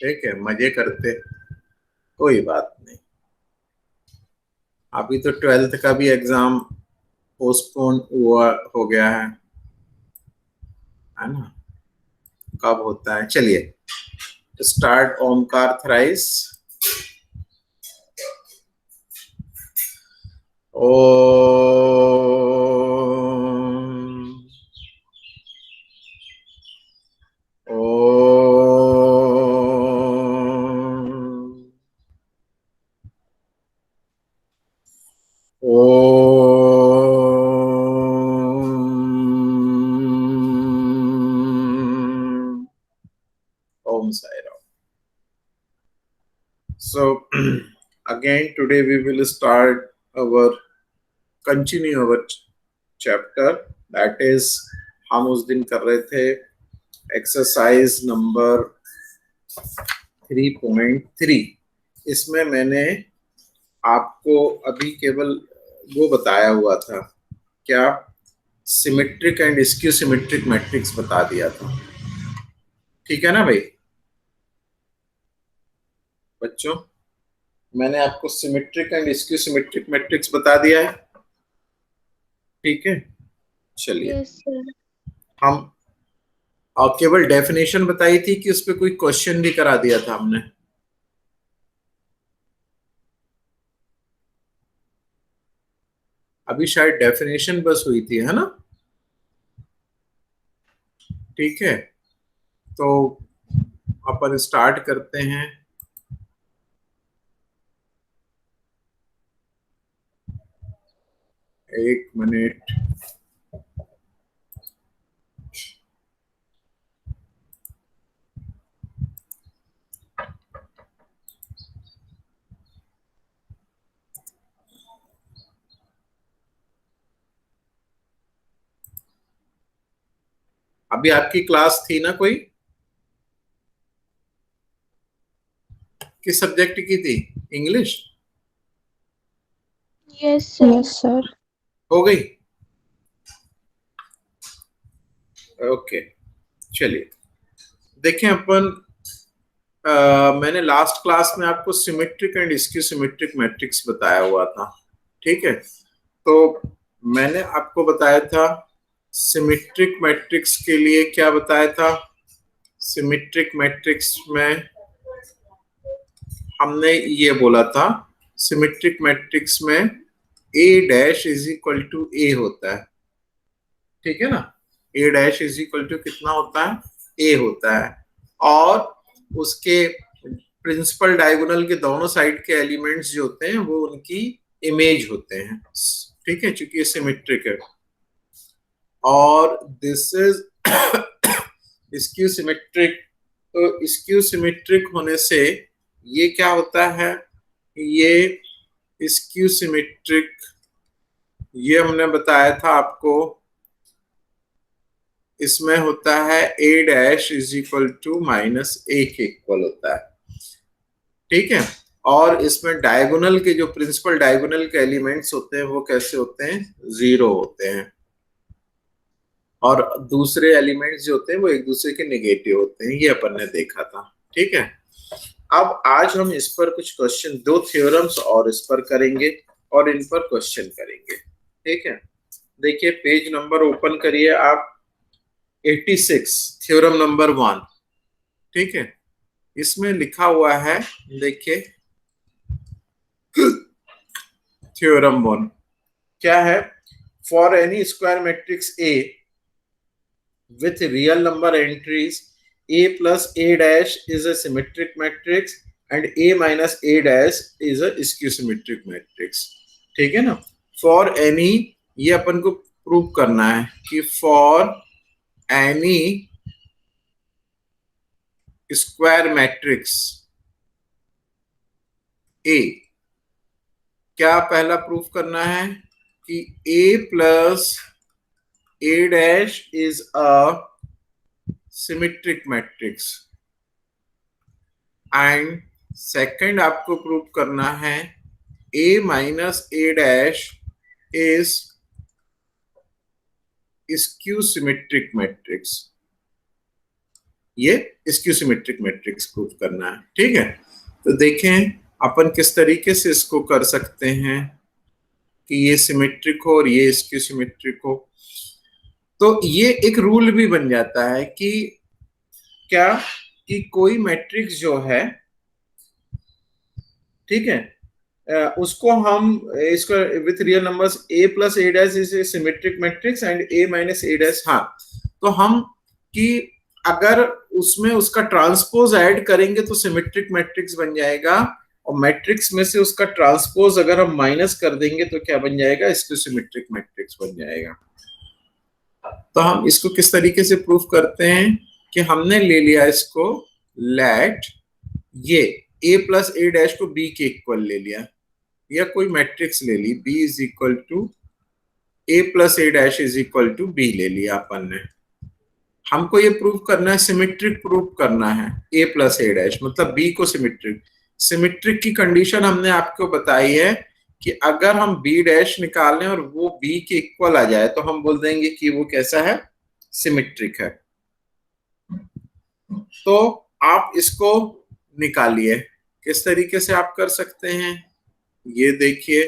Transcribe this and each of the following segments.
ठीक है, मजे करते, कोई बात नहीं। अभी तो 12th का भी एग्जाम पोस्टपोन हुआ हो गया है ना? कब होता है? चलिए start. Omkar thrice. Om. Om. Om. Om Sai Ram. So again today we will start our continue our chapter, that is हम उस दिन कर रहे थे एक्सरसाइज नंबर 3.3। इसमें मैंने आपको अभी केवल वो बताया हुआ था, क्या? Symmetric and skew symmetric matrix बता दिया था। ठीक है ना भाई बच्चों? मैंने आपको symmetric and skew symmetric matrix बता दिया है। ठीक है, चलिए। Yes sir. हम और केवल डेफिनेशन बताई थी कि उस पर कोई क्वेश्चन भी करा दिया था हमने? अभी शायद डेफिनेशन बस हुई थी, है ना? ठीक है, तो अपन स्टार्ट करते हैं। एक मिनट। अभी आपकी क्लास थी ना कोई? किस सब्जेक्ट की थी? English? Yes sir. Yes sir. हो गई? ओके, चलिए। देखें अपन, मैंने लास्ट क्लास में आपको symmetric and skew symmetric matrix बताया हुआ था। ठीक है, तो मैंने आपको बताया था सिमेट्रिक मैट्रिक्स के लिए क्या बताया था। सिमेट्रिक मैट्रिक्स में हमने ये बोला था, सिमेट्रिक मैट्रिक्स में ए dash is equal to a होता है। ठीक है ना? ए डैश इज इक्वल टू कितना होता है? ए होता है। और उसके प्रिंसिपल डायगोनल के दोनों साइड के एलिमेंट्स जो होते हैं वो उनकी इमेज होते हैं। ठीक है, चूंकि ये सिमेट्रिक है। और दिस इज स्क्यू सिमेट्रिक। तो स्क्यू सिमेट्रिक होने से ये क्या होता है? ये स्क्यू सिमेट्रिक, ये हमने बताया था आपको, इसमें होता है a dash is equal to minus a के इक्वल होता है। ठीक है, और इसमें डायगोनल के जो प्रिंसिपल डायगोनल के एलिमेंट्स होते हैं वो कैसे होते हैं? जीरो होते हैं। और दूसरे एलिमेंट्स जो होते हैं वो एक दूसरे के नेगेटिव होते हैं, ये अपन ने देखा था। ठीक है, अब आज हम इस पर कुछ क्वेश्चन, दो थ्योरम्स और इस पर करेंगे और इन पर क्वेश्चन करेंगे। ठीक है, देखिए पेज नंबर ओपन करिए आप, 86, थ्योरम नंबर 1। ठीक है, इसमें लिखा हुआ है, देखिए थ्योरम 1 क्या है? For any square matrix A with real number entries, a plus a dash is a symmetric matrix and a minus a dash is a skew symmetric matrix। ठीक है ना? फॉर एनी, ये अपन को प्रूव करना है कि फॉर एनी स्क्वायर मैट्रिक्स ए, क्या पहला प्रूफ करना है कि a plus a dash is a symmetric matrix. And second आपको प्रूव करना है a minus a dash is skew symmetric matrix. ये स्क्यू सिमेट्रिक मैट्रिक्स प्रूव करना है। ठीक है, तो देखें अपन किस तरीके से इसको कर सकते हैं कि ये सिमेट्रिक हो और ये स्क्यू सिमेट्रिक हो। तो ये एक रूल भी बन जाता है कि क्या, कि कोई मैट्रिक्स जो है, ठीक है, उसको हम इसको with real numbers A plus a dash is symmetric matrix and A minus a dash, हाँ, तो हम कि अगर उसमें उसका ट्रांसपोज ऐड करेंगे तो सिमेट्रिक मैट्रिक्स बन जाएगा, और मैट्रिक्स में से उसका ट्रांसपोज अगर हम माइनस कर देंगे तो क्या बन जाएगा, इसको सिमेट्रिक मैट्रिक्स बन जाएगा। तो हम इसको किस तरीके से प्रूफ करते हैं कि हमने ले लिया इसको, लेट ये a प्लस ए डैश को b के इक्वल ले लिया, या कोई मैट्रिक्स ले ली b is equal to a plus a dash is equal to b ले लिया अपन ने। हमको ये प्रूव करना है, सिमेट्रिक प्रूव करना है a प्लस ए डैश मतलब b को सिमेट्रिक। सिमेट्रिक की कंडीशन हमने आपको बताई है कि अगर हम b डैश निकालें और वो b के इक्वल आ जाए तो हम बोल देंगे कि वो कैसा है, सिमेट्रिक है। तो आप इसको निकालिए, किस तरीके से आप कर सकते हैं, ये देखिए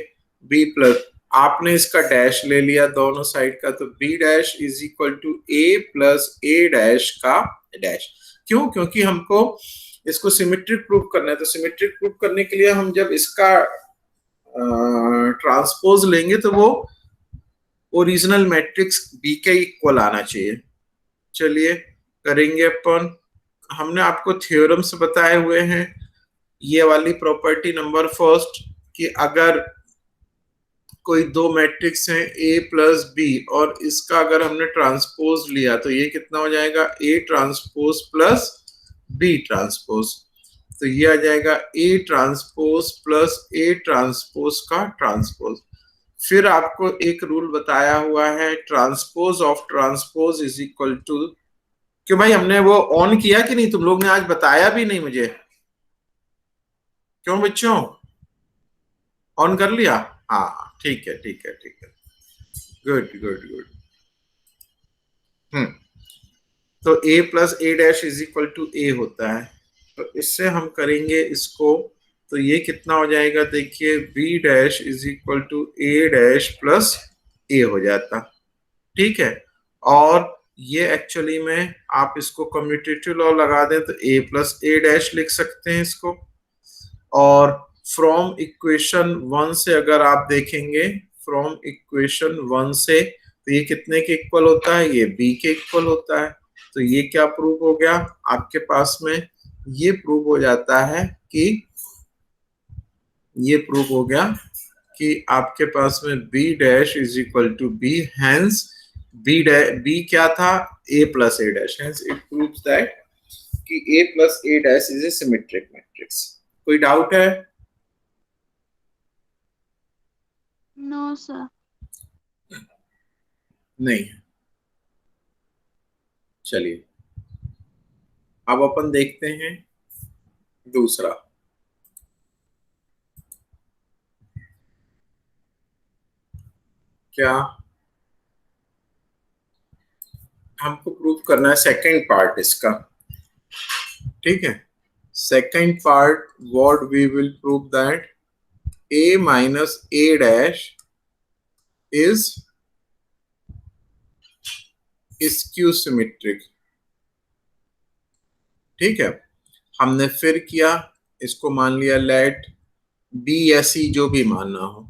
b प्लस, आपने इसका डैश ले लिया दोनों साइड का, तो b dash is equal to a plus a dash का डैश। क्यों, क्योंकि हमको इसको सिमेट्रिक प्रूव करना है, तो सिमेट्रिक प्रूव करने के लिए हम जब इसका ट्रांसपोज लेंगे तो वो ओरिजिनल मैट्रिक्स b के इक्वल आना चाहिए। चलिए करेंगे अपन, हमने आपको थ्योरम्स बताए हुए हैं, ये वाली प्रॉपर्टी नंबर फर्स्ट कि अगर कोई दो मैट्रिक्स हैं a प्लस बी और इसका अगर हमने ट्रांसपोज लिया तो ये कितना हो जाएगा, a transpose plus b transpose, तो ये आ जाएगा a transpose plus a transpose का ट्रांसपोज। फिर आपको एक रूल बताया हुआ है, transpose of transpose is equal to, क्यों भाई हमने वो ऑन किया कि नहीं, तुम लोग ने आज बताया भी नहीं मुझे, क्यों बच्चों, ऑन कर लिया, हाँ ठीक है ठीक है ठीक है, गुड गुड गुड। तो a plus a dash is equal to a होता है, तो इससे हम करेंगे इसको, तो ये कितना हो जाएगा, देखिए b dash is equal to a dash plus a हो जाता। ठीक है, और ये एक्चुअली में आप इसको कम्यूटेटिव लॉ लगा दें तो a प्लस ए डैश लिख सकते हैं इसको, और फ्रॉम इक्वेशन 1 से अगर आप देखेंगे, फ्रॉम इक्वेशन 1 से तो ये कितने के इक्वल होता है, ये b के इक्वल होता है। तो ये क्या प्रूव हो गया आपके पास में, ये प्रूव हो जाता है कि, ये प्रूव हो गया कि आपके पास में b dash is equal to b, hence b क्या था, a plus a dash, hence it proves that कि a plus a dash is a symmetric matrix. कोई डाउट है? No sir. नहीं। चलिए अब अपन देखते हैं दूसरा। क्या हमको प्रूव करना है, सेकंड पार्ट इसका, ठीक है। Second part, what we will prove that a minus a dash is skew symmetric. ठीक है, हमने फिर किया, इसको मान लिया लेट b या c जो भी मानना हो,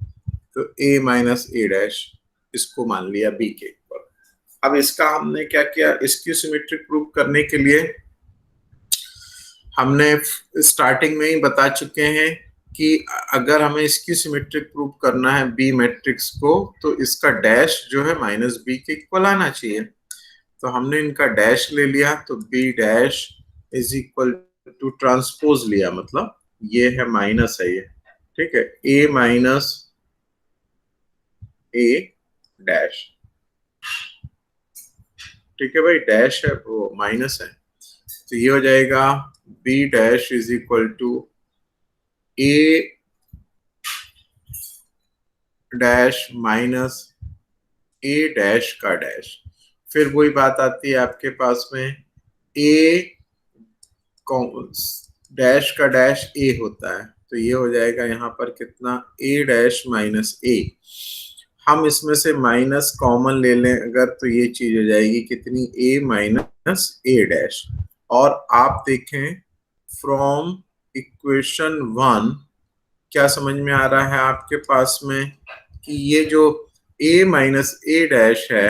तो a माइनस ए डैश इसको मान लिया b के ऊपर। अब इसका हमने क्या किया, स्क्यू सिमेट्रिक प्रूव करने के लिए हमने स्टार्टिंग में ही बता चुके हैं कि अगर हमें इसकी सिमेट्रिक प्रूव करना है बी मैट्रिक्स को, तो इसका डैश जो है माइनस बी के इक्वल आना चाहिए। तो हमने इनका डैश ले लिया, तो b dash is equal to transpose लिया, मतलब ये है माइनस है ये, ठीक है, ए माइनस ए डैश, ठीक है भाई, डैश है वो माइनस है, तो ये हो जाएगा b dash is equal to a dash minus a dash का डैश। फिर वही बात आती है आपके पास में, ए डैश का डैश ए होता है, तो ये हो जाएगा यहाँ पर कितना, ए डैश माइनस ए। हम इसमें से माइनस कॉमन ले लें अगर, तो ये चीज हो जाएगी कितनी, ए माइनस ए डैश। और आप देखें फ्रॉम इक्वेशन 1 क्या समझ में आ रहा है आपके पास में, कि ये जो a माइनस ए डैश है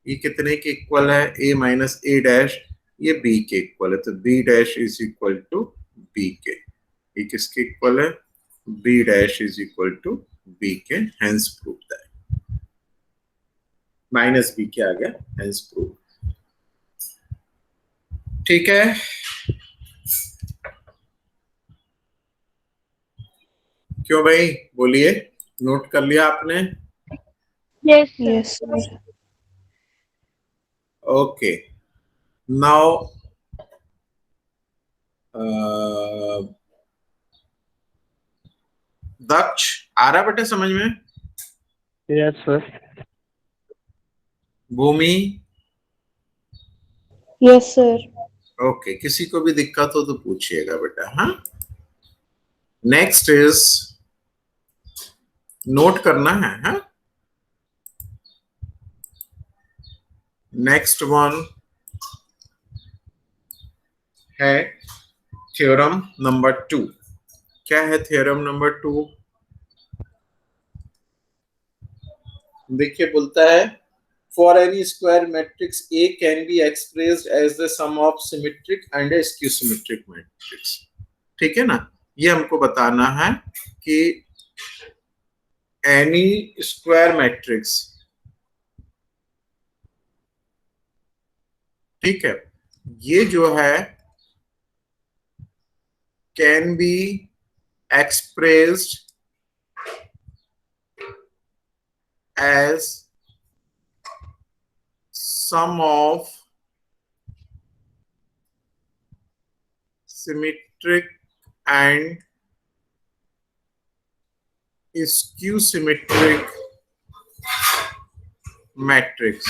ये कितने के इक्वल है, a माइनस ए डैश ये b के इक्वल है, तो b dash is equal to b के। ये किसके इक्वल है, b dash is equal to b के, hence prove that. Minus b के आ गया, हेंस प्रूव। ठीक है, क्यों भाई, बोलिए, नोट कर लिया आपने? Yes sir. Okay, now Daksh, आ रहा बेटा समझ में? Yes sir. Bhoomi? Yes sir. Okay, किसी को भी दिक्कत हो तो पूछिएगा बेटा। हाँ, नेक्स्ट इज, नोट करना है। हाँ, नेक्स्ट वन है थ्योरम नंबर 2। क्या है थ्योरम नंबर 2? देखिए, बोलता है for any square matrix a can be expressed as the sum of symmetric and skew symmetric matrix. ठीक है ना, ये हमको बताना है कि एनी स्क्वायर मैट्रिक्स, ठीक है, ये जो है can be expressed as sum of symmetric and skew symmetric matrix।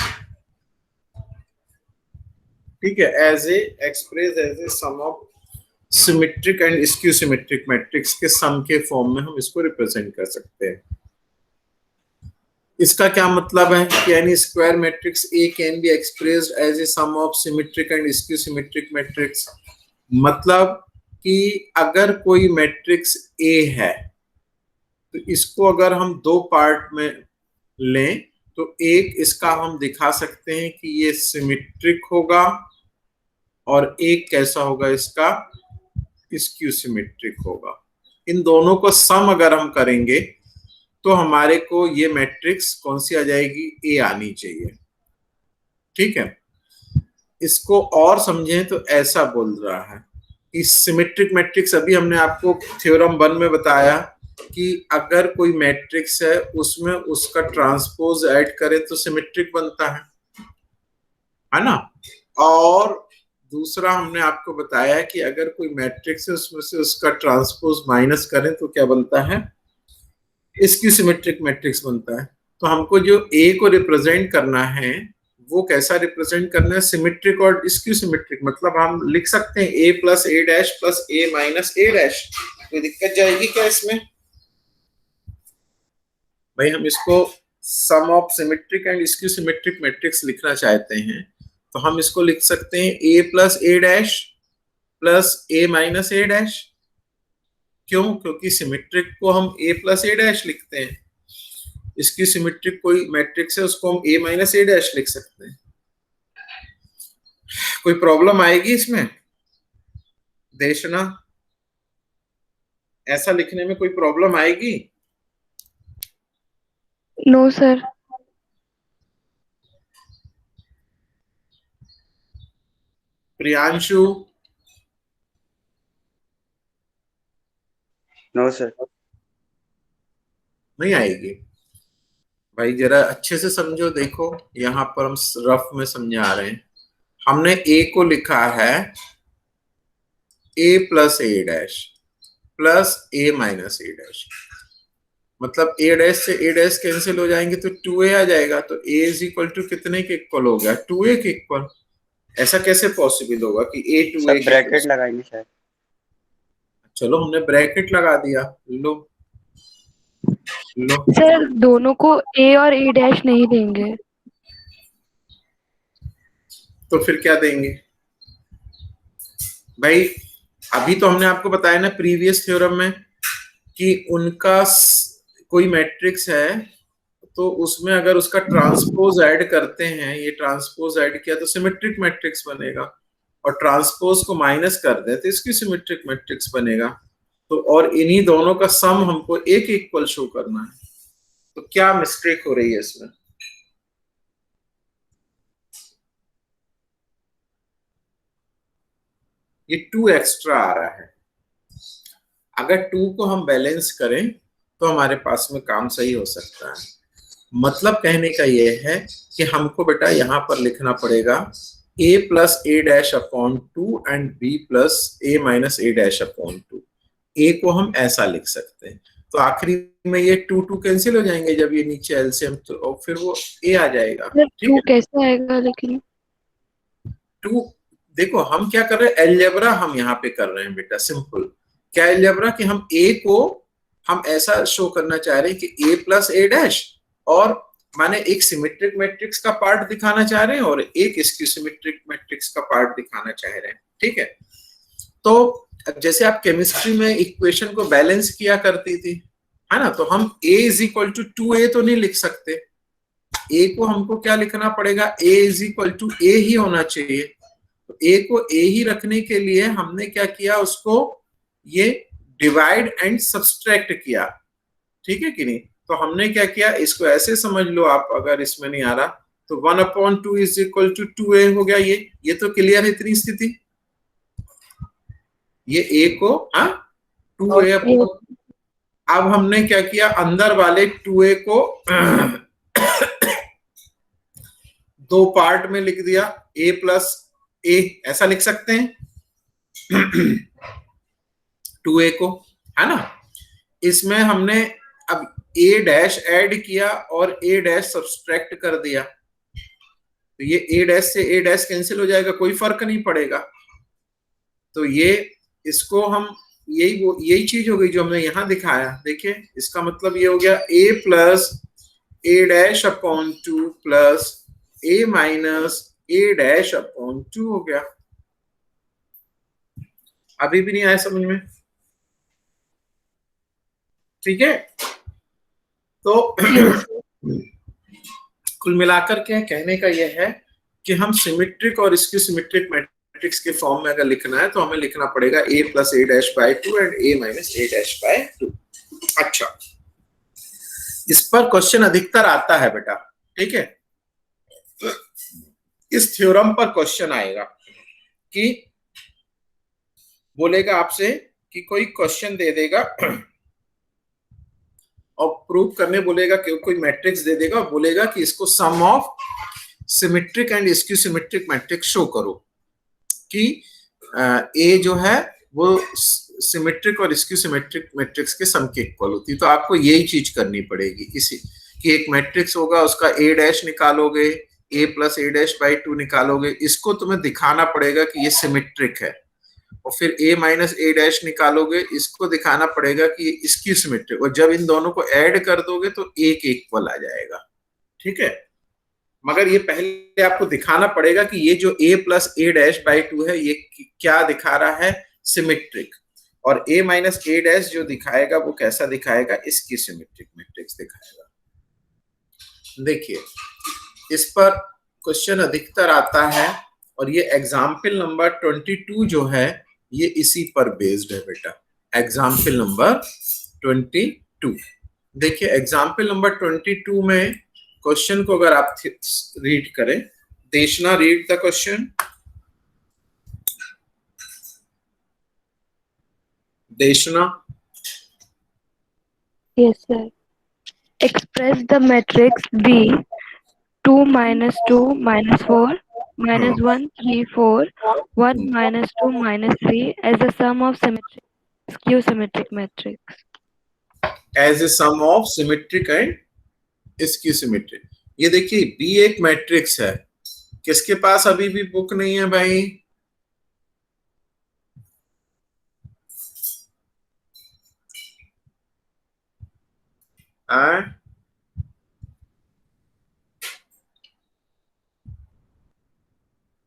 ठीक है, as a express as a sum of symmetric and skew symmetric matrix के सम के फॉर्म में हम इसको रिप्रेजेंट कर सकते हैं। इसका क्या मतलब है कि any square matrix a can be expressed as a sum of symmetric and skew symmetric matrix. मतलब कि अगर कोई मैट्रिक्स ए है तो इसको अगर हम दो पार्ट में लें तो एक इसका हम दिखा सकते हैं कि ये सिमेट्रिक होगा और एक कैसा होगा, इसका स्क्यू सिमेट्रिक होगा। इन दोनों को सम अगर हम करेंगे तो हमारे को ये मैट्रिक्स कौन सी आ जाएगी, ए आनी चाहिए। ठीक है, इसको और समझें तो ऐसा बोल रहा है कि सिमेट्रिक मैट्रिक्स, अभी हमने आपको थ्योरम 1 में बताया कि अगर कोई मैट्रिक्स है उसमें उसका ट्रांसपोज ऐड करे तो सिमेट्रिक बनता है ना। और दूसरा हमने आपको बताया कि अगर कोई मैट्रिक्स है उसमें से उसका ट्रांसपोज माइनस करें तो क्या बनता है, स्क्यू सिमेट्रिक मैट्रिक्स बनता है। तो हमको जो ए को रिप्रेजेंट करना है वो कैसा रिप्रेजेंट करना है, सिमेट्रिक और स्क्यू सिमेट्रिक। मतलब हम लिख सकते हैं a plus a dash plus a minus a dash. कोई दिक्कत जाएगी क्या इसमें? भाई हम इसको sum of symmetric and skew symmetric matrix लिखना चाहते हैं तो हम इसको लिख सकते हैं a plus a dash plus a minus a dash. क्यों? क्योंकि सिमेट्रिक को हम ए प्लस ए डैश लिखते हैं, इसकी सिमेट्रिक कोई मैट्रिक्स है उसको हम ए माइनस ए डैश लिख सकते हैं। कोई प्रॉब्लम आएगी इसमें देशना? ऐसा लिखने में कोई प्रॉब्लम आएगी? No sir. Priyanshu? No sir. नहीं आएगी? भाई जरा अच्छे से समझो, देखो यहां पर हम रफ में समझा रहे हैं। हमने ए को लिखा है ए plus a dash plus a minus a dash. मतलब ए डैश से ए डैश कैंसिल हो जाएंगे तो 2a आ जाएगा। तो a इज इक्वल टू कितने के इक्वल हो गया, 2a के इक्वल। ऐसा कैसे पॉसिबल होगा कि ए टू ए सब ब्रैकेट लगाएंगे शायद। चलो हमने ब्रैकेट लगा दिया, लो लो। सर दोनों को ए और ए डैश नहीं देंगे। तो फिर क्या देंगे भाई? अभी तो हमने आपको बताया ना प्रीवियस थ्योरम में कि उनका कोई मैट्रिक्स है तो उसमें अगर उसका ट्रांसपोज ऐड करते हैं, ये ट्रांसपोज ऐड किया तो सिमेट्रिक मैट्रिक्स बनेगा, और ट्रांसपोज को माइनस कर दे तो इसकी सिमेट्रिक मैट्रिक्स बनेगा। तो और इन्हीं दोनों का सम हमको एक इक्वल शो करना है। तो क्या मिस्टेक हो रही है इसमें? ये 2 एक्स्ट्रा आ रहा है। अगर 2 को हम बैलेंस करें तो हमारे पास में काम सही हो सकता है। मतलब कहने का ये है कि हमको बेटा यहां पर लिखना पड़ेगा a plus a dash upon 2 and b plus a minus a dash upon 2। a को हम ऐसा लिख सकते हैं, तो आखिरी में ये 2 कैंसिल हो जाएंगे जब ये नीचे एलसीएम, तो फिर वो a आ जाएगा। ठीक है, कैसे आएगा लेकिन? 2 देखो हम क्या कर रहे हैं, एलजेब्रा हम यहाँ पे कर रहे हैं बेटा, सिंपल। क्या एलजेब्रा कि हम a को हम ऐसा शो करना चाह रहे हैं कि a प्लस ए डैश, और माने एक सिमेट्रिक मैट्रिक्स का पार्ट दिखाना चाह रहे हैं और एक स्क्यू सिमेट्रिक मैट्रिक्स का पार्ट दिखाना चाह रहे हैं। ठीक है, तो जैसे आप केमिस्ट्री में इक्वेशन को बैलेंस किया करती थी, है ना, तो हम a is equal to 2a तो नहीं लिख सकते। a को हमको क्या लिखना पड़ेगा, a is equal to a ही होना चाहिए। तो a को a ही रखने के लिए हमने क्या किया, उसको ये डिवाइड एंड सब्सट्रैक्ट किया। ठीक है कि नहीं? तो हमने क्या किया, इसको ऐसे समझ लो आप, अगर इसमें नहीं आ रहा तो 1/2 इज इक्वल टू 2a हो गया। ये तो क्लियर है इतनी स्थिति। ये a को 2a। अब हमने क्या किया, अंदर वाले 2a को दो पार्ट में लिख दिया, a प्लस a ऐसा लिख सकते हैं 2a को, है ना। इसमें हमने अब a डैश ऐड किया और a डैश सब्सट्रैक्ट कर दिया, तो ये a डैश से a डैश कैंसिल हो जाएगा, कोई फर्क नहीं पड़ेगा। तो ये इसको हम यही चीज हो गई जो हमने यहां दिखाया। देखिए इसका मतलब ये हो गया a plus a dash upon 2 plus a minus a dash upon 2 हो गया। अभी भी नहीं आया समझ में? ठीक है, तो कुल मिलाकर के कहने का यह है कि हम सिमेट्रिक और इसकी सिमेट्रिक मैट्रिक्स के फॉर्म में अगर लिखना है तो हमें लिखना पड़ेगा a plus a dash by 2 and a minus a dash by 2। अच्छा, इस पर क्वेश्चन अधिकतर आता है बेटा। ठीक है, इस थ्योरम पर क्वेश्चन आएगा कि बोलेगा आपसे कि कोई क्वेश्चन दे देगा और प्रूव करने बोलेगा कि कोई मैट्रिक्स दे देगा और बोलेगा कि इसको sum of symmetric and skew symmetric matrix show करो कि ए जो है वो सिमेट्रिक और स्क्यू सिमेट्रिक मैट्रिक्स के सम के इक्वल होती है। तो आपको यही चीज करनी पड़ेगी, इसी कि एक मैट्रिक्स होगा उसका ए डैश निकालोगे, ए प्लस ए डैश बाई 2 निकालोगे, इसको तुम्हें दिखाना पड़ेगा कि ये सिमेट्रिक है, और फिर a माइनस ए डैश निकालोगे, इसको दिखाना पड़ेगा कि इसकी सिमेट्रिक, और जब इन दोनों को ऐड कर दोगे तो एक इक्वल आ जाएगा। ठीक है, मगर ये पहले आपको दिखाना पड़ेगा कि ये जो a plus a dash by 2 है ये क्या दिखा रहा है, सिमेट्रिक, और a माइनस ए डैश जो दिखाएगा वो कैसा दिखाएगा, इसकी सिमेट्रिक मैट्रिक्स दिखाएगा। देखिए इस पर क्वेश्चन अधिकतर आता है, और ये एग्जाम्पल नंबर 22 जो है ये इसी पर बेस्ड है बेटा, एग्जाम्पल नंबर 22। देखिए एग्जाम्पल नंबर 22 में क्वेश्चन को अगर आप रीड करें, देशना रीड द क्वेश्चन। देशना। Yes, sir. Express the matrix B 2 minus 2 minus 4 minus 1 3 4 1 minus 2 minus 3 as the sum of symmetric skew symmetric matrix. As a sum of symmetric and skew symmetric। ये देखिए B एक matrix है किसके पास अभी भी book नहीं है भाई? हाँ,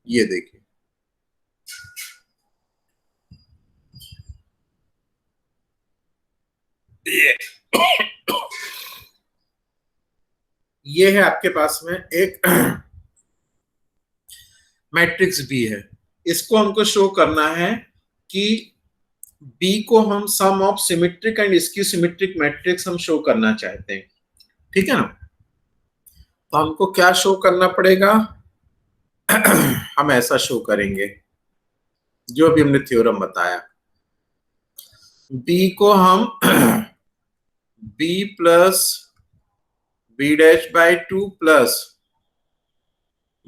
ये देखिए, ये है आपके पास में एक मैट्रिक्स बी है। इसको हमको शो करना है कि बी को हम sum of symmetric and skew symmetric matrix हम शो करना चाहते हैं, ठीक है ना। तो हमको क्या शो करना पड़ेगा? हम ऐसा शो करेंगे जो भी हमने थ्योरम बताया। बी को हम B plus B dash by two plus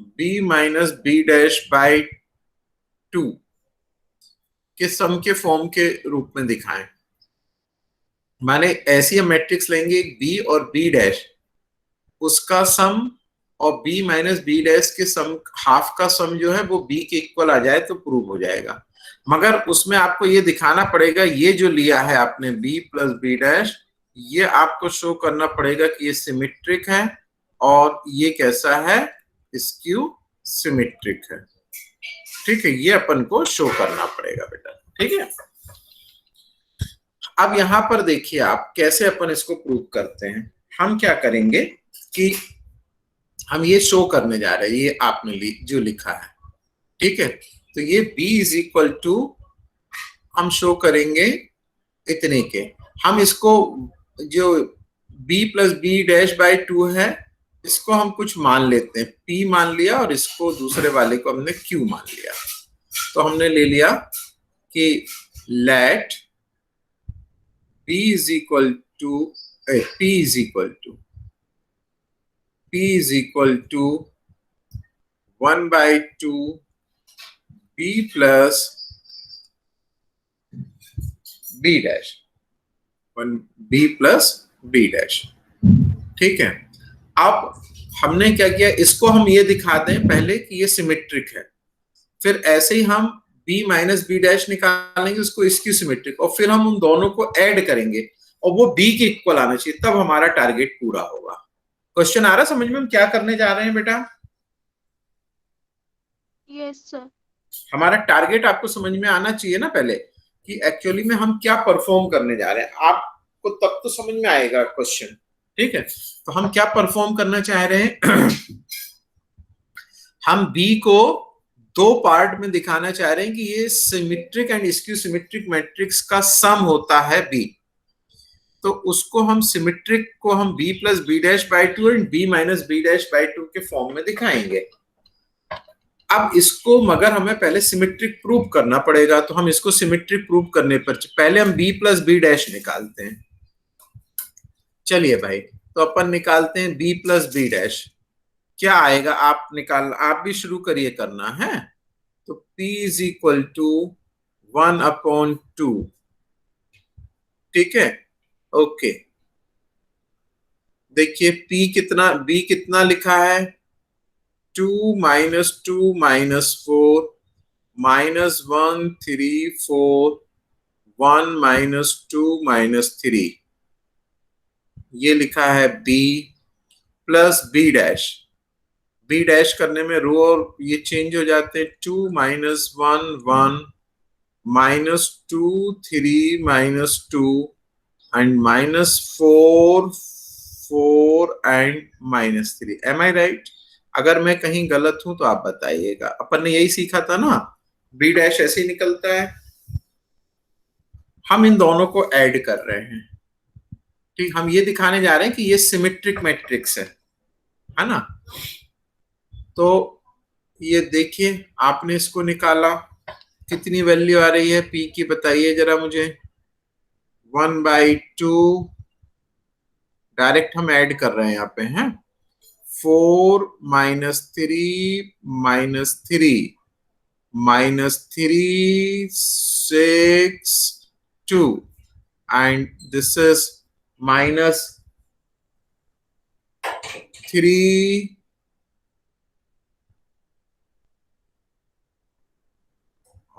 B minus B dash by two के सम के फॉर्म के रूप में दिखाएं। माने ऐसी हम मैट्रिक्स लेंगे, एक बी और बी डैश, उसका सम और बी माइनस बी डैश के सम, हाफ का सम जो है वो बी के इक्वल आ जाए तो प्रूव हो जाएगा। मगर उसमें आपको ये दिखाना पड़ेगा, ये जो लिया है आपने बी प्लस बी डैश, ये आपको शो करना पड़ेगा कि ये सिमेट्रिक है और ये कैसा है, स्क्यू सिमेट्रिक है। ठीक है, ये अपन को शो करना पड़ेगा बेटा, ठीक है। अब यहां पर देखिए आप कैसे अपन इसको प्रूव करते हैं। हम क्या करेंगे कि हम ये शो करने जा रहे हैं, ये आपने जो लिखा है, ठीक है। तो ये b इज इक्वल टू हम शो करेंगे इतने के। हम इसको जो b plus B dash by two है, इसको हम कुछ मान लेते हैं, p मान लिया और इसको दूसरे वाले को हमने q मान लिया। तो हमने ले लिया कि let p is equal to p is equal to 1/2 b plus B dash, 1 b plus B dash, ठीक है। अब हमने क्या किया, इसको हम ये दिखा दें पहले कि ये सिमेट्रिक है, फिर ऐसे ही हम b माइनस बी डैश निकालेंगे, उसको इसकी सिमेट्रिक, और फिर हम उन दोनों को ऐड करेंगे और वो b के इक्वल आना चाहिए, तब हमारा टारगेट पूरा होगा। क्वेश्चन आ रहा समझ में हम क्या करने जा रहे हैं बेटा? Yes sir. हमारा टारगेट आपको समझ में आना चाहिए ना पहले, कि एक्चुअली में हम क्या परफॉर्म करने जा रहे हैं, आपको तब तो समझ में आएगा क्वेश्चन, ठीक है। तो हम क्या परफॉर्म करना चाह रहे हैं हम बी को दो पार्ट में दिखाना चाह रहे हैं कि ये symmetric and skew symmetric matrix का सम होता है बी। तो उसको हम सिमेट्रिक को हम B plus B dash by two and B minus B dash by two के फॉर्म में दिखाएंगे। अब इसको मगर हमें पहले सिमेट्रिक प्रूव करना पड़ेगा, तो हम इसको सिमेट्रिक प्रूव करने पर पहले हम b प्लस बी डैश निकालते हैं। चलिए भाई, तो अपन निकालते हैं b प्लस बी डैश। क्या आएगा आप निकाल, आप भी शुरू करिए करना है। तो p इज इक्वल टू 1/2, ठीक है, ओके। देखिए p कितना, b कितना लिखा है, 2 minus 2 minus 4 minus 1 3 4 1 minus 2 minus 3, ये लिखा है b plus B dash. B dash करने में रो और ये चेंज हो जाते हैं, 2 minus 1 1 minus 2 3 minus 2 and minus 4 4 and minus 3। Am I right? अगर मैं कहीं गलत हूं तो आप बताइएगा। अपन ने यही सीखा था ना, बी डैश ऐसे ही निकलता है। हम इन दोनों को ऐड कर रहे हैं, ठीक। हम ये दिखाने जा रहे हैं कि ये सिमेट्रिक मैट्रिक्स है ना। तो ये देखिए आपने इसको निकाला, कितनी वैल्यू आ रही है p की, बताइए जरा मुझे। 1/2, डायरेक्ट हम ऐड कर रहे हैं यहाँ पे, हैं 4 minus 3 minus 3 minus 3 6 2 and this is minus 3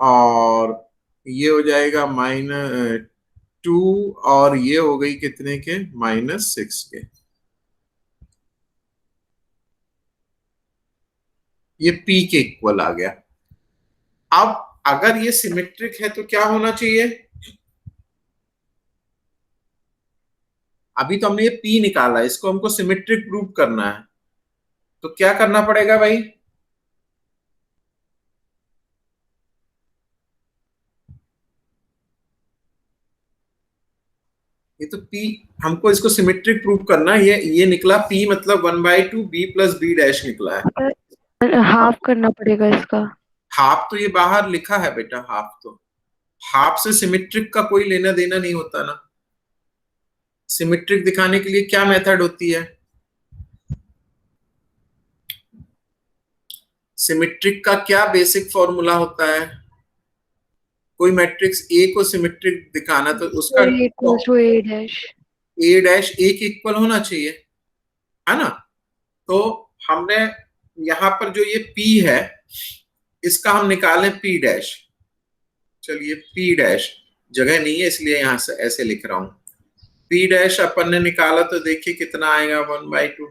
और ये हो जाएगा -2 और ये हो गई कितने के, -6 के। ये P के इक्वल आ गया। अब अगर ये सिमेट्रिक है तो क्या होना चाहिए, अभी तो हमने ये P निकाला, इसको हमको सिमेट्रिक प्रूव करना है, तो क्या करना पड़ेगा भाई, ये तो P, हमको इसको सिमेट्रिक प्रूव करना है। ये निकला P मतलब 1/2 B प्लस B डैश निकला है। हाफ करना पड़ेगा इसका। हाफ तो ये बाहर लिखा है बेटा, हाफ तो, हाफ से सिमेट्रिक का कोई लेना देना नहीं होता ना। सिमेट्रिक दिखाने के लिए क्या मेथड होती है, सिमेट्रिक का क्या बेसिक फॉर्मूला होता है, कोई मैट्रिक्स ए को सिमेट्रिक दिखाना तो उसका ए डैश ए के इक्वल होना चाहिए, है ना। तो हमने यहां पर जो ये P है इसका हम निकालें P डैश, चलिए P डैश जगह नहीं है इसलिए यहां से ऐसे लिख रहा हूं, P डैश अपन ने निकाला तो देखिए कितना आएगा 1/2।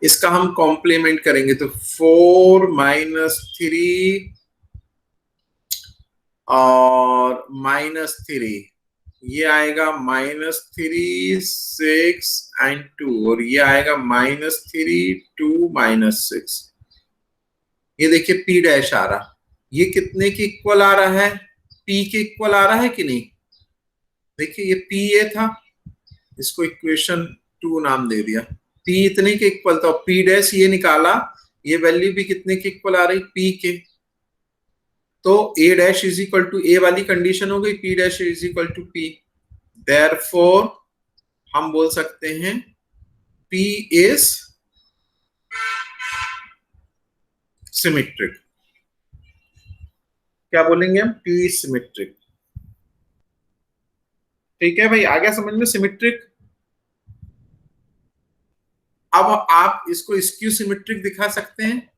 इसका हम कॉम्प्लीमेंट करेंगे तो 4 -3 और -3, ये आएगा -3 6 एंड 2 और ये आएगा -3 2 -6। ये देखिए P डैश आ रहा, ये कितने के इक्वल आ रहा है, P के इक्वल आ रहा है कि नहीं, देखिए ये P ये था, इसको इक्वेशन 2 नाम दे दिया, P इतने के इक्वल था, P डैश ये निकाला, ये वैल्यू भी कितने के इक्वल आ रही, P के, तो A dash is equal to, a वाली कंडीशन हो गई, P dash is equal to P, therefore हम बोल सकते हैं P इज सिमेट्रिक। क्या बोलेंगे हम, P इज सिमेट्रिक। ठीक है भाई, आ गया समझ में सिमेट्रिक। अब आप इसको स्क्यू सिमेट्रिक दिखा सकते हैं,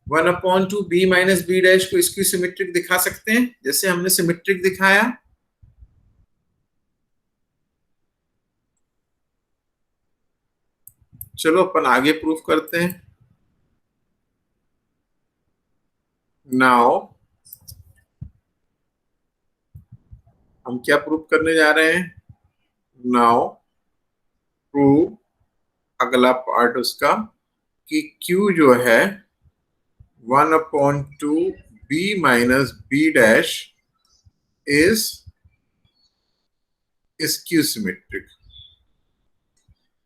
1/2 B माइनस B डैश को स्क्यू सिमेट्रिक दिखा सकते हैं जैसे हमने सिमेट्रिक दिखाया। चलो अपन आगे प्रूफ करते हैं। नाउ हम क्या प्रूफ करने जा रहे हैं, नाउ प्रूव, अगला पार्ट उसका कि Q जो है 1/2 B minus B dash is skew symmetric,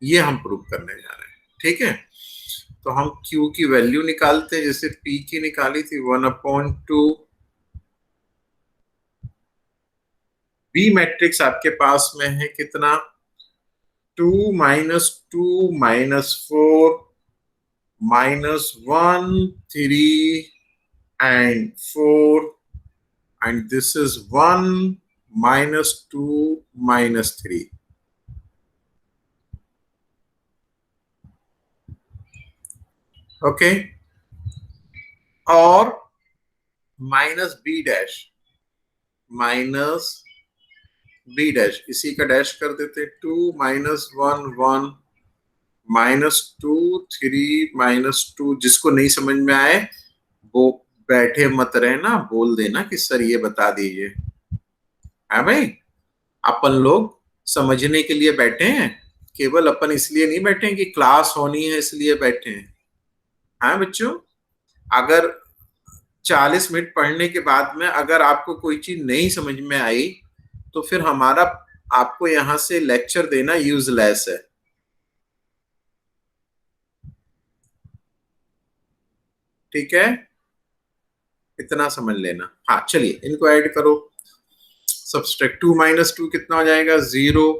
ये हम प्रूव करने जा रहे हैं। ठीक है, तो हम Q की वैल्यू निकालते हैं, जैसे P की निकाली थी 1/2 B मैट्रिक्स आपके पास में है कितना, 2 -2 -4 -1 3 and 4 and this is 1 -2 -3। Okay, और minus B dash, minus B dash, इसी का डैश कर देते, 2 -1 1 -2 3 -2। जिसको नहीं समझ में आए वो बैठे मत रहे ना, बोल देना कि सर ये बता दीजिए, है भाई। अपन लोग समझने के लिए बैठे हैं, केवल अपन इसलिए नहीं बैठे हैं कि क्लास होनी है इसलिए बैठे हैं। हाँ बच्चों, अगर 40 मिनट पढ़ने के बाद में अगर आपको कोई चीज नहीं समझ में आई तो फिर हमारा आपको यहां से लेक्चर देना यूजलेस है। ठीक है, इतना समझ लेना। हाँ चलिए इनको ऐड करो, सब्सट्रैक्ट 2 -2 कितना हो जाएगा 0,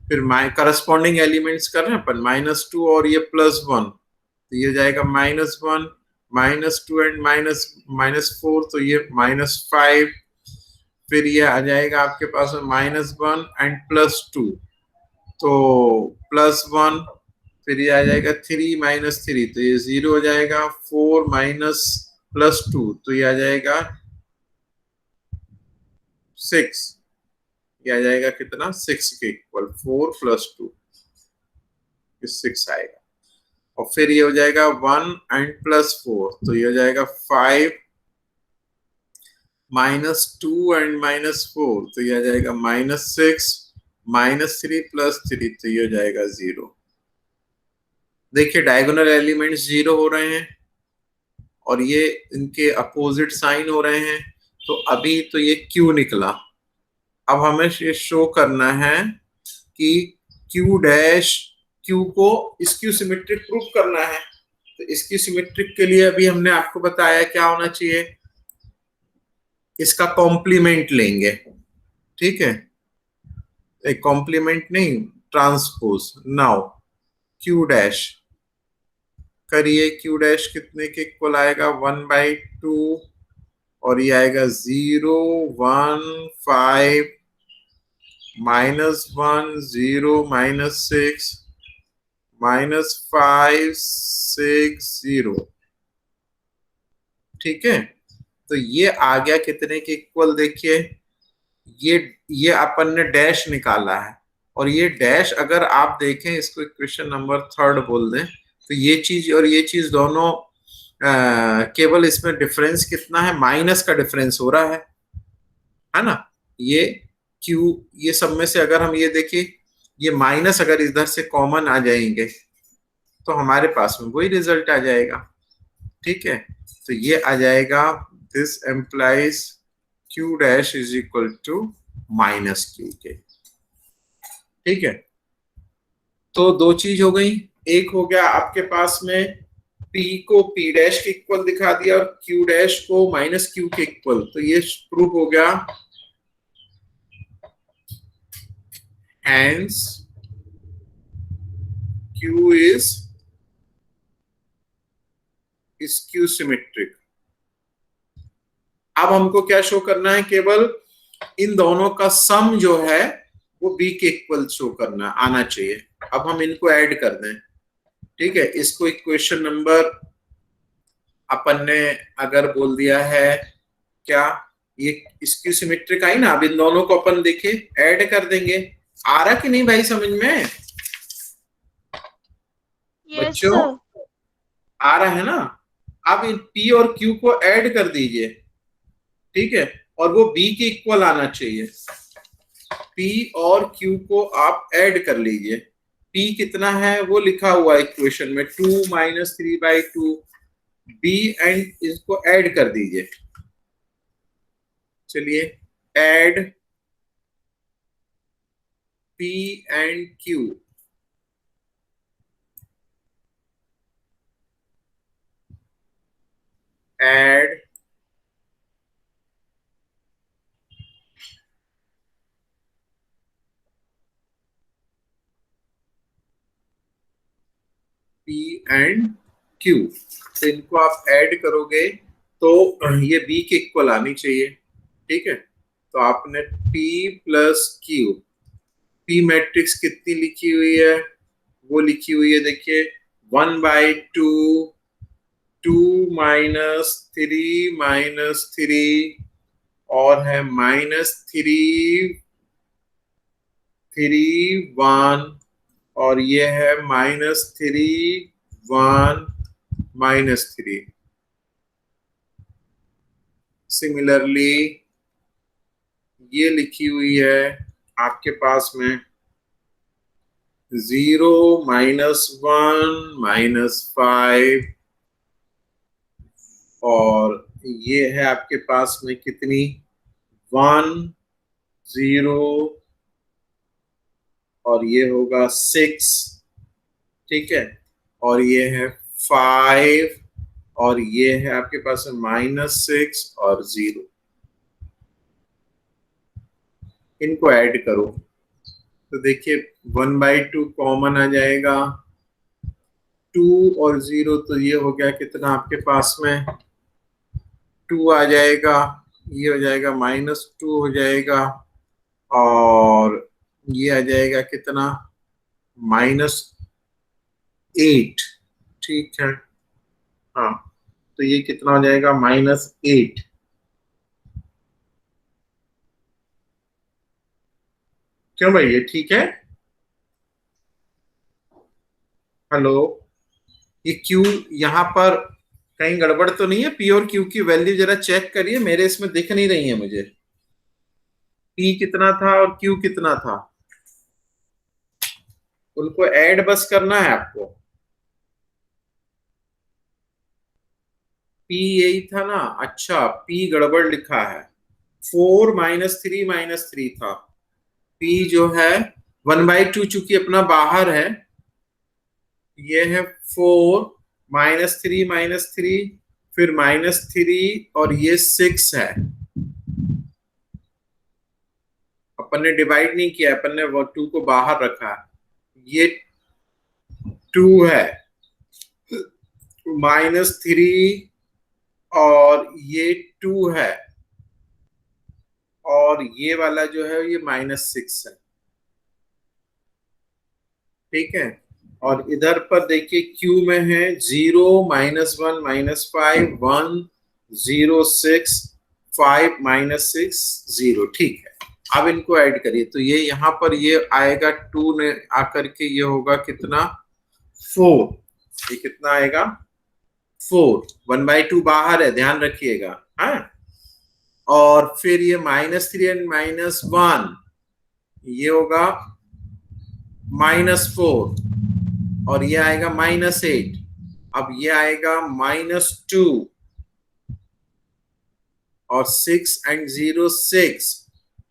फिर करस्पॉन्डिंग एलिमेंट्स कर रहे हैं अपन, -2 और ये +1 तो ये जाएगा -1 -2 एंड -4 तो ये -5, फिर ये आ जाएगा आपके पास में -1 एंड +2 तो +1, फिर ये आ जाएगा 3 -3 तो ये 0 हो जाएगा, 4 - +2 तो ये आ जाएगा 6, ये आ जाएगा कितना 6 के इक्वल, 4 + 2 6 आएगा। और फिर ये हो जाएगा 1 एंड +4, तो ये हो जाएगा 5 -2 एंड -4, तो ये आ जाएगा -6 -3 + 3, तो ये हो जाएगा 0। देखिए डायगोनल एलिमेंट्स 0 हो रहे हैं और ये इनके अपोजिट साइन हो रहे हैं, तो अभी तो ये Q निकला। अब हमें ये शो करना है कि Q डैश, Q को स्क्यू सिमेट्रिक प्रूफ करना है। तो स्क्यू सिमेट्रिक के लिए अभी हमने आपको बताया क्या होना चाहिए, इसका कॉम्प्लीमेंट लेंगे, ठीक है, एक कॉम्प्लीमेंट नहीं, ट्रांसपोज। नाउ Q डैश करिए, Q डैश कितने के इक्वल आएगा 1/2, और ये आएगा 0 1 5 -1 0 -6 -5 6 0, ठीक है। तो ये आ गया कितने के इक्वल, देखिए ये अपन ने डैश निकाला है, और ये डैश अगर आप देखें, इसको इक्वेशन नंबर 3 बोल दें, तो ये चीज और ये चीज दोनों केवल इसमें डिफरेंस कितना है, माइनस का डिफरेंस हो रहा है ना। ये Q, ये सब में से अगर हम ये देखिए, ये माइनस अगर इधर से कॉमन आ जाएंगे तो हमारे पास में वही रिजल्ट आ जाएगा, ठीक है। तो ये आ जाएगा, this implies Q dash is equal to -Q के, ठीक है। तो दो चीज हो गई, एक हो गया आपके पास में P को P डैश के इक्वल दिखा दिया और Q डैश को -Q के इक्वल, तो ये प्रूफ हो गया। Hence Q is skew symmetric। अब हमको क्या शो करना है, केवल इन दोनों का सम जो है वो B के इक्वल शो करना आना चाहिए। अब हम इनको ऐड कर दें, ठीक है। इसको इक्वेशन नंबर अपन ने अगर बोल दिया है क्या, ये स्क्यू सिमेट्रिक आई ना, अब इन दोनों को अपन देखिए ऐड कर देंगे। आ रहा कि नहीं भाई समझ में? बच्चों आ रहा है ना। अब इन P और Q को ऐड कर दीजिए, ठीक है, और वो B के इक्वल आना चाहिए। P और Q को आप ऐड कर लीजिए। P कितना है वो लिखा हुआ है इक्वेशन में, 2 - 3/2। B एंड इसको ऐड कर दीजिए। चलिए add P and Q, add P and Q, तो इनको आप ऐड करोगे तो ये B के इक्वल आनी चाहिए, ठीक है। तो आपने P + Q, P मैट्रिक्स कितनी लिखी हुई है, वो लिखी हुई है देखिए 1/2 2 -3 -3 और है -3 3 1, और ये है -3 1 -3। सिमिलरली ये लिखी हुई है आपके पास में 0 -1 -5, और ये है आपके पास में कितनी 1 0, और ये होगा 6, ठीक है, और ये है 5, और ये है आपके पास -6 और 0। इनको ऐड करो तो देखिए 1/2 कॉमन आ जाएगा, 2 और 0, तो ये हो गया कितना आपके पास में 2 आ जाएगा, ये हो जाएगा -2 हो जाएगा, और ये आ जाएगा कितना -8, ठीक है। हाँ, तो ये कितना हो जाएगा -8, क्यों भाई, ये ठीक है? हेलो, ये क्यू यहाँ पर कहीं गड़बड़ तो नहीं है? पी और क्यू की वैल्यू जरा चेक करिए, मेरे इसमें दिख नहीं रही है मुझे। पी कितना था और क्यू कितना था, उनको ऐड बस करना है आपको। पी यही था ना? अच्छा, पी गड़बड़ लिखा है, 4 - 3 - 3 था। पी जो है 1/2 चूंकि अपना बाहर है, ये है 4 - 3 - 3, फिर -3 और ये 6 है। अपन ने डिवाइड नहीं किया, अपन ने वो 2 को बाहर रखा। ये 2 है, -3 और ये 2 है, और ये वाला जो है ये -6 है। ठीक है, और इधर पर देखिए क्यू में है 0 -1 -5 1 0 6 5 -6 0। ठीक है, अब इनको ऐड करिए तो ये यहाँ पर ये आएगा 2 ने आकर के ये होगा कितना, 4। ये कितना आएगा, 4। 1/2 बाहर है, ध्यान रखिएगा। हाँ, और फिर ये -3 एंड -1 ये होगा -4, और ये आएगा -8। अब ये आएगा -2, और 6 एंड 0 6,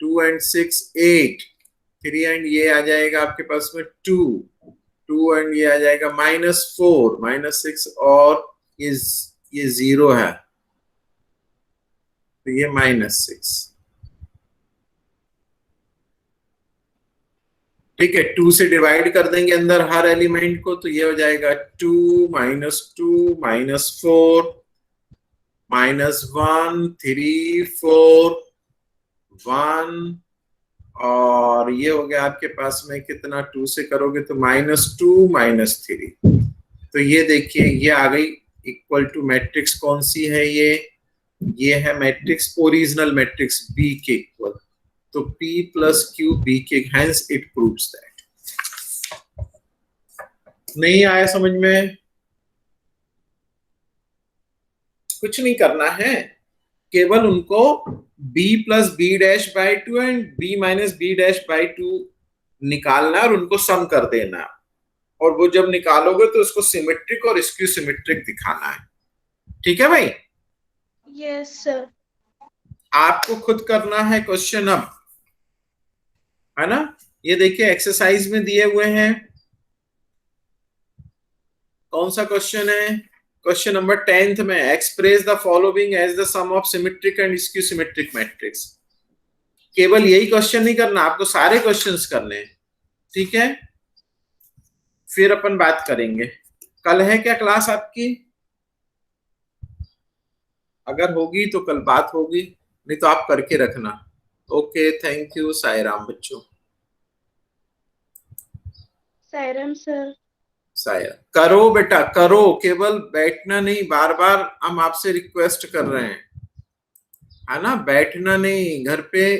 2 एंड 6 8, 3 एंड ये आ जाएगा आपके पास में 2, 2 एंड ये आ जाएगा -4 -6, और ये 0 है तो ये -6। ठीक है, 2 से डिवाइड कर देंगे अंदर हर एलिमेंट को, तो ये हो जाएगा 2 -2 -4 -1 3 4 1, और ये हो गया आपके पास में कितना, 2 से करोगे तो -2 -3। तो ये देखिए ये आ गई इक्वल टू मैट्रिक्स। कौन सी है ये है मैट्रिक्स ओरिजिनल मैट्रिक्स बी के इक्वल। तो P + Q B के, हेंस इट प्रूव्स दैट। नहीं आया समझ में? कुछ नहीं करना है, केवल उनको B + B'/2 and B - B'/2 निकालना है और उनको सम कर देना है। और वो जब निकालोगे तो उसको सिमेट्रिक और स्क्यू सिमेट्रिक दिखाना है। ठीक है भाई? Yes sir. आपको खुद करना है क्वेश्चन अब, है ना? ये देखिए एक्सरसाइज में दिए हुए हैं। कौन सा क्वेश्चन है? क्वेश्चन नंबर 10th में, express the following as the sum of symmetric and skew symmetric matrix. केवल यही क्वेश्चन नहीं करना, आपको सारे क्वेश्चंस करने हैं। ठीक है, फिर अपन बात करेंगे। कल है क्या क्लास आपकी? अगर होगी तो कल बात होगी, नहीं तो आप करके रखना। Okay, thank you. Sai Ram बच्चों। सायरम सर। साया करो बेटा, करो, केवल बैठना नहीं। बार बार हम आपसे रिक्वेस्ट कर रहे हैं, है ना? बैठना नहीं, घर पे